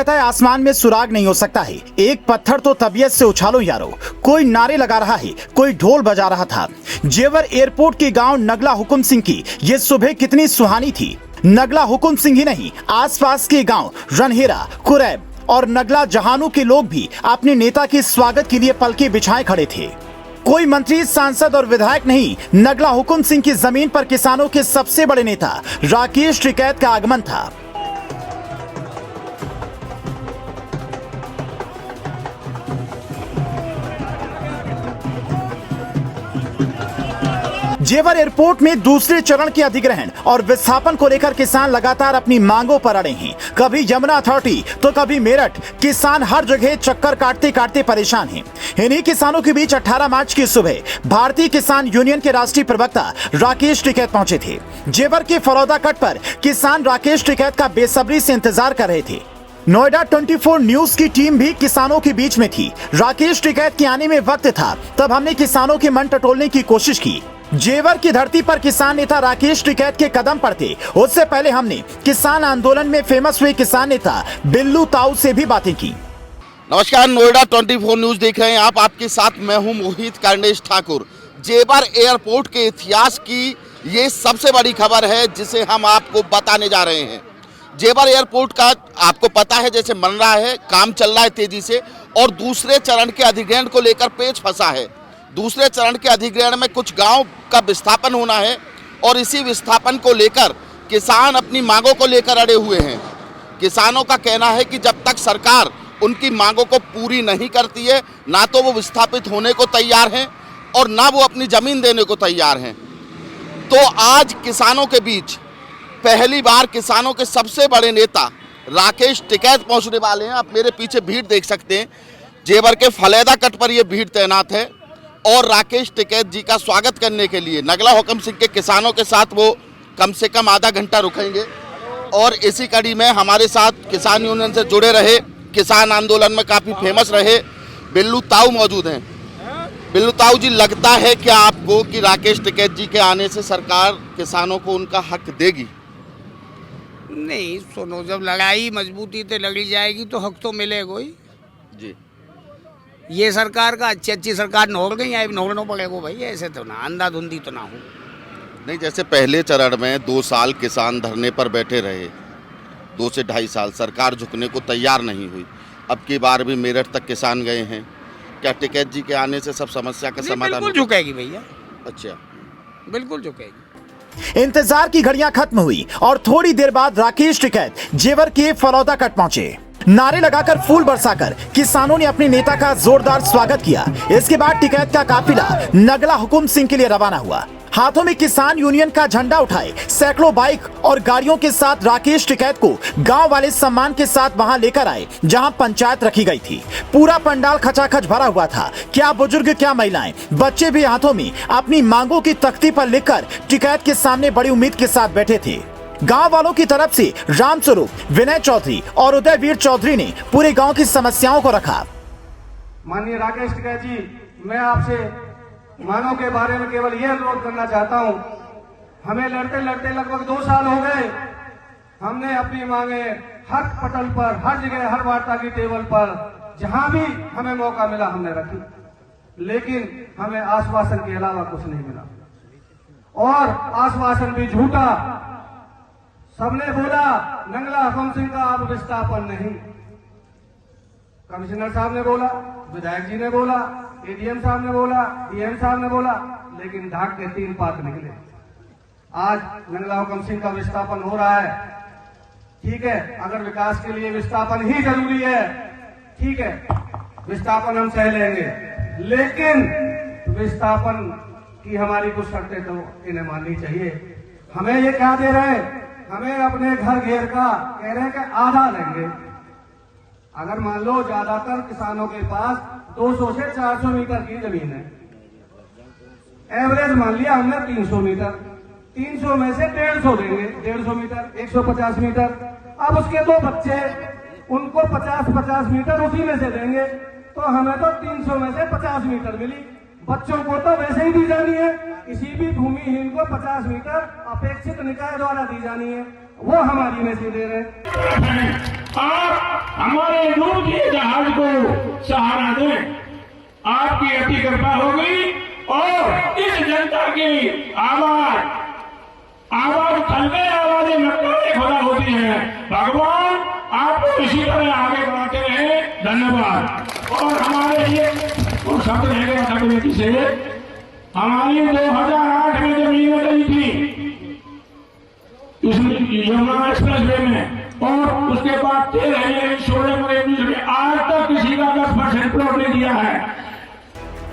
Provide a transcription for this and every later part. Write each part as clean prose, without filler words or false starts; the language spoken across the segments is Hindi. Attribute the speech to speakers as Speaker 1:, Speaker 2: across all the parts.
Speaker 1: कहता है आसमान में सुराग नहीं हो सकता है, एक पत्थर तो तबीयत से उछालो यारो। कोई नारे लगा रहा है, कोई ढोल बजा रहा था। जेवर एयरपोर्ट के गांव नगला हुकुम सिंह की ये सुबह कितनी सुहानी थी। नगला हुकुम सिंह ही नहीं, आसपास के गांव रनहेरा, कुरैब और नगला जहानू के लोग भी अपने नेता के स्वागत के लिए पलके बिछाए खड़े थे। कोई मंत्री, सांसद और विधायक नहीं, नगला हुकुम सिंह की जमीन पर किसानों के सबसे बड़े नेता राकेश टिकैत का आगमन था। जेवर एयरपोर्ट में दूसरे चरण के अधिग्रहण और विस्थापन को लेकर किसान लगातार अपनी मांगों पर अड़े हैं। कभी यमुना अथॉरिटी तो कभी मेरठ, किसान हर जगह चक्कर काटते काटते परेशान हैं। इन्हीं किसानों के बीच 18 मार्च की सुबह भारतीय किसान यूनियन के राष्ट्रीय प्रवक्ता राकेश टिकैत पहुंचे थे। जेवर के फरौदा कट पर किसान राकेश टिकैत का बेसब्री से इंतजार कर रहे थे। नोएडा 24 न्यूज की टीम भी किसानों के बीच में थी। राकेश टिकैत के आने में वक्त था, तब हमने किसानों के मन टटोलने की कोशिश की। जेवर की धरती पर किसान नेता राकेश टिकैत के कदम पड़ते, उससे पहले हमने किसान आंदोलन में फेमस हुए किसान नेता बिल्लू ताऊ से भी बातें की।
Speaker 2: नमस्कार, नोएडा 24 न्यूज देख रहे हैं आप। आपके साथ मैं हूं मोहित कर्णेश ठाकुर। जेवर एयरपोर्ट के इतिहास की ये सबसे बड़ी खबर है जिसे हम आपको बताने जा रहे हैं। जेवर एयरपोर्ट का आपको पता है जैसे बन रहा है, काम चल रहा है तेजी से, और दूसरे चरण के अधिग्रहण को लेकर पेच फंसा है। दूसरे चरण के अधिग्रहण में कुछ गांव का विस्थापन होना है और इसी विस्थापन को लेकर किसान अपनी मांगों को लेकर अड़े हुए हैं। किसानों का कहना है कि जब तक सरकार उनकी मांगों को पूरी नहीं करती है, ना तो वो विस्थापित होने को तैयार हैं और ना वो अपनी ज़मीन देने को तैयार हैं। तो आज किसानों के बीच पहली बार किसानों के सबसे बड़े नेता राकेश टिकैत पहुंचने वाले हैं। आप मेरे पीछे भीड़ देख सकते हैं। जेवर के फलेदा कट पर ये भीड़ तैनात है और राकेश टिकैत जी का स्वागत करने के लिए नगला हुकुम सिंह के किसानों के साथ वो कम से कम आधा घंटा रुकेंगे। और इसी कड़ी में हमारे साथ किसान यूनियन से जुड़े रहे, किसान आंदोलन में काफ़ी फेमस रहे बिल्लू ताऊ मौजूद हैं। बिल्लू ताऊ जी, लगता है क्या आपको कि राकेश टिकैत जी के आने से सरकार किसानों को उनका हक देगी?
Speaker 3: नहीं, सुनो, जब लड़ाई मजबूती से लड़ी जाएगी तो हक तो मिलेगा ही
Speaker 2: जी।
Speaker 3: ये सरकार का अच्छी सरकार नोड़ गई है, नोड़ना पड़ेगा भाई, ऐसे तो ना अंधाधुंधी तो ना हो।
Speaker 2: नहीं, जैसे पहले चरण में 2 साल किसान धरने पर बैठे रहे, 2 से 2.5 साल सरकार झुकने को तैयार नहीं हुई। अब की बार भी मेरठ तक किसान गए हैं। क्या टिकैत जी के आने से सब समस्या का समाधान?
Speaker 3: बिल्कुल झुकेगी भैया।
Speaker 2: अच्छा,
Speaker 3: बिल्कुल झुकेगी।
Speaker 1: इंतजार की घड़ियां खत्म हुई और थोड़ी देर बाद राकेश टिकैत जेवर के फरौदा कट पहुंचे। नारे लगाकर, फूल बरसाकर किसानों ने अपने नेता का जोरदार स्वागत किया। इसके बाद टिकैत का काफिला नगला हुकुम सिंह के लिए रवाना हुआ। हाथों में किसान यूनियन का झंडा उठाए सैकड़ों बाइक और गाड़ियों के साथ राकेश टिकैत को गांव वाले सम्मान के साथ वहां लेकर आए जहां पंचायत रखी गई थी। पूरा पंडाल खचाखच भरा हुआ था। क्या बुजुर्ग, क्या महिलाएं, बच्चे भी हाथों में अपनी मांगों की तख्ती पर लिखकर टिकैत के सामने बड़ी उम्मीद के साथ बैठे थे। गांव वालों की तरफ से रामस्वरूप, विनय चौधरी और उदयवीर चौधरी ने पूरे गांव की समस्याओं को रखा।
Speaker 4: माननीय राकेश टिकैत जी, मैं आपसे मांगों के बारे में केवल यह अनुरोध करना चाहता हूं। हमें लड़ते लड़ते लगभग 2 साल हो गए। हमने अपनी मांगे हर पटल पर, हर जगह, हर वार्ता की टेबल पर, जहां भी हमें मौका मिला हमने रखी, लेकिन हमें आश्वासन के अलावा कुछ नहीं मिला और आश्वासन भी झूठा। सबने बोला नगला हुकुम सिंह का अब विस्थापन नहीं, कमिश्नर साहब ने बोला, विधायक जी ने बोला, एडीएम साहब ने बोला, डीएम साहब ने बोला, लेकिन ढाक के 3 पात निकले। आज नगला हुकुम सिंह का विस्थापन हो रहा है। ठीक है, अगर विकास के लिए विस्थापन ही जरूरी है, ठीक है, विस्थापन हम सह लेंगे, लेकिन विस्थापन की हमारी कुछ शर्तें तो इन्हें माननी चाहिए। हमें ये क्या दे रहे हैं? हमें अपने घर घेर का कह रहे हैं कि आधा लेंगे। अगर मान लो ज्यादातर किसानों के पास 200 से 400 मीटर की जमीन है, एवरेज मान लिया हमने 300 मीटर, 300 में से 150 देंगे, 150 मीटर, 150 मीटर। अब उसके 2 बच्चे, उनको 50-50 मीटर उसी में से देंगे, तो हमें तो 300 में से 50 मीटर मिली। बच्चों को तो वैसे ही दी जानी है, किसी भी भूमिहीन को 50 मीटर अपेक्षित निकाय द्वारा दी जानी है, वो हमारी में से दे रहे हैं।
Speaker 5: हमारे दूध के जहाज को सहारा दें। आपकी अति कृपा होगी और इस जनता की आवाज थल गए, आवाजें नकारे खुदा होती है। भगवान आपको इसी तरह आगे बढ़ाते रहे। धन्यवाद। और हमारे लिए कुछ शब्द रहेगा कमेटी से, हमारी 2008 में जमीन गई थी यमुना एक्सप्रेस वे में, और उसके बाद 13 16 में आज तक किसी का 10% प्लॉट नहीं दिया है।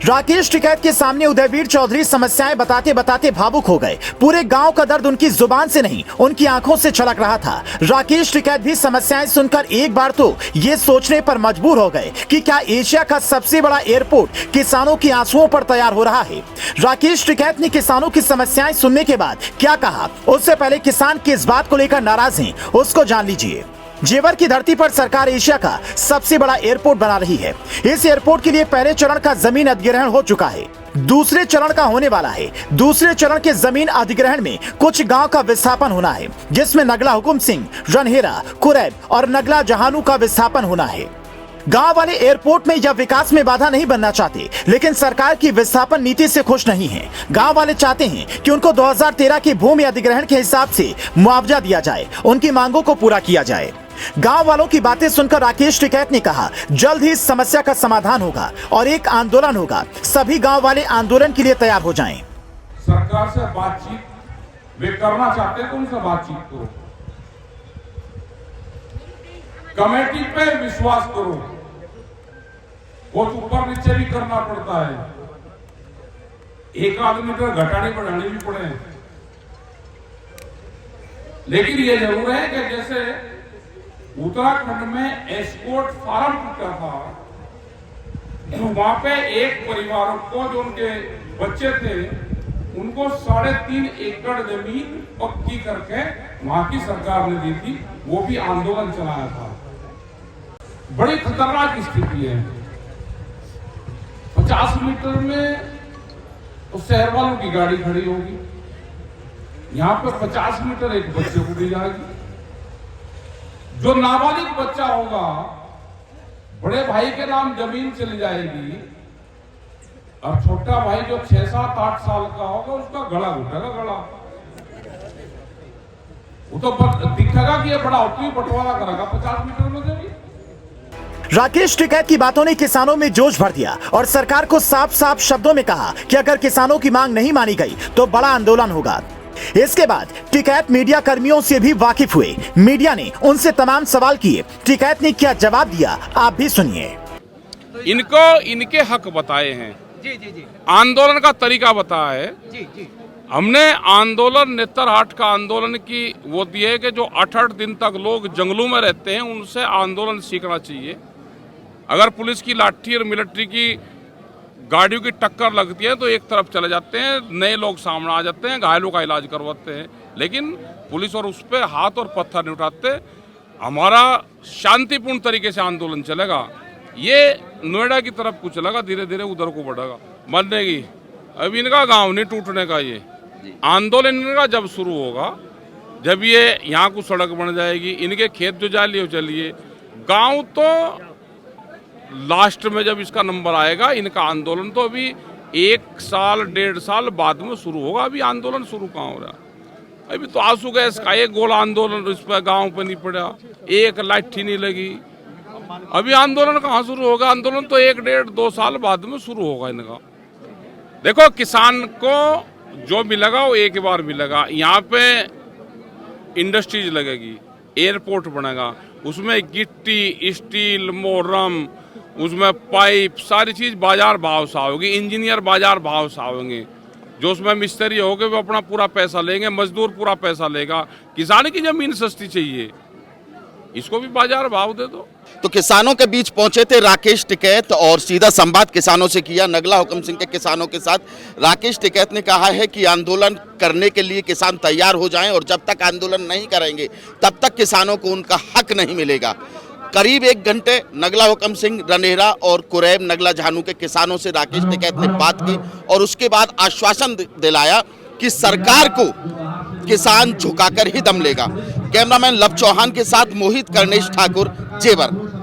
Speaker 1: राकेश टिकैत के सामने उदयवीर चौधरी समस्याएं बताते बताते भावुक हो गए। पूरे गांव का दर्द उनकी जुबान से नहीं, उनकी आंखों से छलक रहा था। राकेश टिकैत भी समस्याएं सुनकर एक बार तो ये सोचने पर मजबूर हो गए कि क्या एशिया का सबसे बड़ा एयरपोर्ट किसानों की आंसुओं पर तैयार हो रहा है। राकेश टिकैत ने किसानों की समस्याएं सुनने के बाद क्या कहा, उससे पहले किसान किस बात को लेकर नाराज हैं, उसको जान लीजिए। जेवर की धरती पर सरकार एशिया का सबसे बड़ा एयरपोर्ट बना रही है। इस एयरपोर्ट के लिए पहले चरण का जमीन अधिग्रहण हो चुका है, दूसरे चरण का होने वाला है। दूसरे चरण के जमीन अधिग्रहण में कुछ गांव का विस्थापन होना है, जिसमें नगला हुकुम सिंह, रनहेरा, कुरैब और नगला जहानू का विस्थापन होना है। गांव वाले एयरपोर्ट में या विकास में बाधा नहीं बनना चाहते, लेकिन सरकार की विस्थापन नीति से खुश नहीं है। गांव वाले चाहते हैं कि उनको 2013 के भूमि अधिग्रहण के हिसाब से मुआवजा दिया जाए, उनकी मांगों को पूरा किया जाए। गांव वालों की बातें सुनकर राकेश टिकैत ने कहा, जल्द ही इस समस्या का समाधान होगा और एक आंदोलन होगा। सभी गांव वाले आंदोलन के लिए तैयार हो जाएं।
Speaker 6: सरकार से बातचीत वे करना चाहते हैं तो उनसे बातचीत करो, कमेटी पे विश्वास करो। बहुत ऊपर नीचे भी करना पड़ता है, एक आध मीटर घटानी बढ़ानी भी पड़े, लेकिन ये जरूर है कि जैसे उत्तराखंड में एस्पोर्ट फार्म टूटा था, तो वहां पे एक परिवार को जो उनके बच्चे थे उनको 3.5 एकड़ जमीन पक्की करके वहां की सरकार ने दी थी, वो भी आंदोलन चलाया था। बड़ी खतरनाक स्थिति है। 50 मीटर में तो शहर वालों की गाड़ी खड़ी होगी, यहां पे 50 मीटर एक बच्चे को दी जाएगी। जो नाबालिग बच्चा होगा, बड़े भाई के नाम जमीन चली जाएगी, और छोटा भाई जो 6, 7, 8 साल का होगा उसका गला घुटेगा। गला वो तो दिखेगा कि ये बड़ा होती है, बंटवारा करेगा 50 मीटर में जमीन।
Speaker 1: राकेश टिकैत की बातों ने किसानों में जोश भर दिया और सरकार को साफ साफ शब्दों में कहा कि अगर किसानों की मांग नहीं मानी गई तो बड़ा आंदोलन होगा। इसके बाद टिकैत मीडिया कर्मियों से भी वाकिफ हुए। मीडिया ने उनसे तमाम सवाल किए। टिकैत ने क्या जवाब दिया, आप भी सुनिए।
Speaker 7: इनको इनके हक बताए हैं, जी। आंदोलन का तरीका बताया है, जी। हमने आंदोलन नेतरहाट का आंदोलन की वो दी है कि जो 8-8 दिन तक लोग जंगलों में रहते हैं उनसे आंदोलन सीखना चाहिए। अगर पुलिस की लाठी और मिलिट्री की गाड़ियों की टक्कर लगती है तो एक तरफ चले जाते हैं, नए लोग सामने आ जाते हैं, घायलों का इलाज करवाते हैं, लेकिन पुलिस और उस पर हाथ और पत्थर नहीं उठाते। हमारा शांतिपूर्ण तरीके से आंदोलन चलेगा। ये नोएडा की तरफ को चलेगा, धीरे धीरे उधर को बढ़ेगा। बनने की अब इनका गांव नहीं टूटने का, ये आंदोलन इनका जब शुरू होगा, जब ये यहाँ को सड़क बन जाएगी, इनके खेत जो जालिए चलिए, गांव तो लास्ट में जब इसका नंबर आएगा, इनका आंदोलन तो अभी 1 साल 1.5 साल बाद में शुरू होगा। अभी आंदोलन शुरू कहाँ हो रहा है? अभी तो आंसू गैस का एक गोला आंदोलन इस पर गाँव पे नहीं पड़ा, एक लाठी नहीं लगी। अभी आंदोलन कहाँ शुरू होगा? आंदोलन तो 1, 1.5, 2 साल बाद में शुरू होगा इनका। देखो, किसान को जो मिलेगा वो एक बार मिलेगा। यहाँ पे इंडस्ट्रीज लगेगी, एयरपोर्ट बनेगा, उसमें गिट्टी, स्टील, मोरम, उसमें पाइप, सारी चीज बाजार भाव से आओगी। इंजीनियर बाजार भाव से आओगे। जो उसमें मिस्त्री होगे वो अपना पूरा पैसा लेंगे, मजदूर पूरा पैसा लेगा। किसान की जमीन सस्ती चाहिए, इसको भी बाजार भाव दे दो।
Speaker 2: तो किसानों के बीच पहुंचे थे राकेश टिकैत और सीधा संवाद किसानों से किया नगला हुकुम सिंह के किसानों के साथ। राकेश टिकैत ने कहा है कि आंदोलन करने के लिए किसान तैयार हो जाएं और जब तक आंदोलन नहीं करेंगे तब तक किसानों को उनका हक नहीं मिलेगा। करीब 1 घंटे नगला हुकुम सिंह, रनहेरा और कुरैब नगला जहानू के किसानों से राकेश टिकैत ने बात की और उसके बाद आश्वासन दिलाया कि सरकार को किसान झुकाकर ही दम लेगा। कैमरामैन लव चौहान के साथ मोहित कर्णेश ठाकुर, जेवर।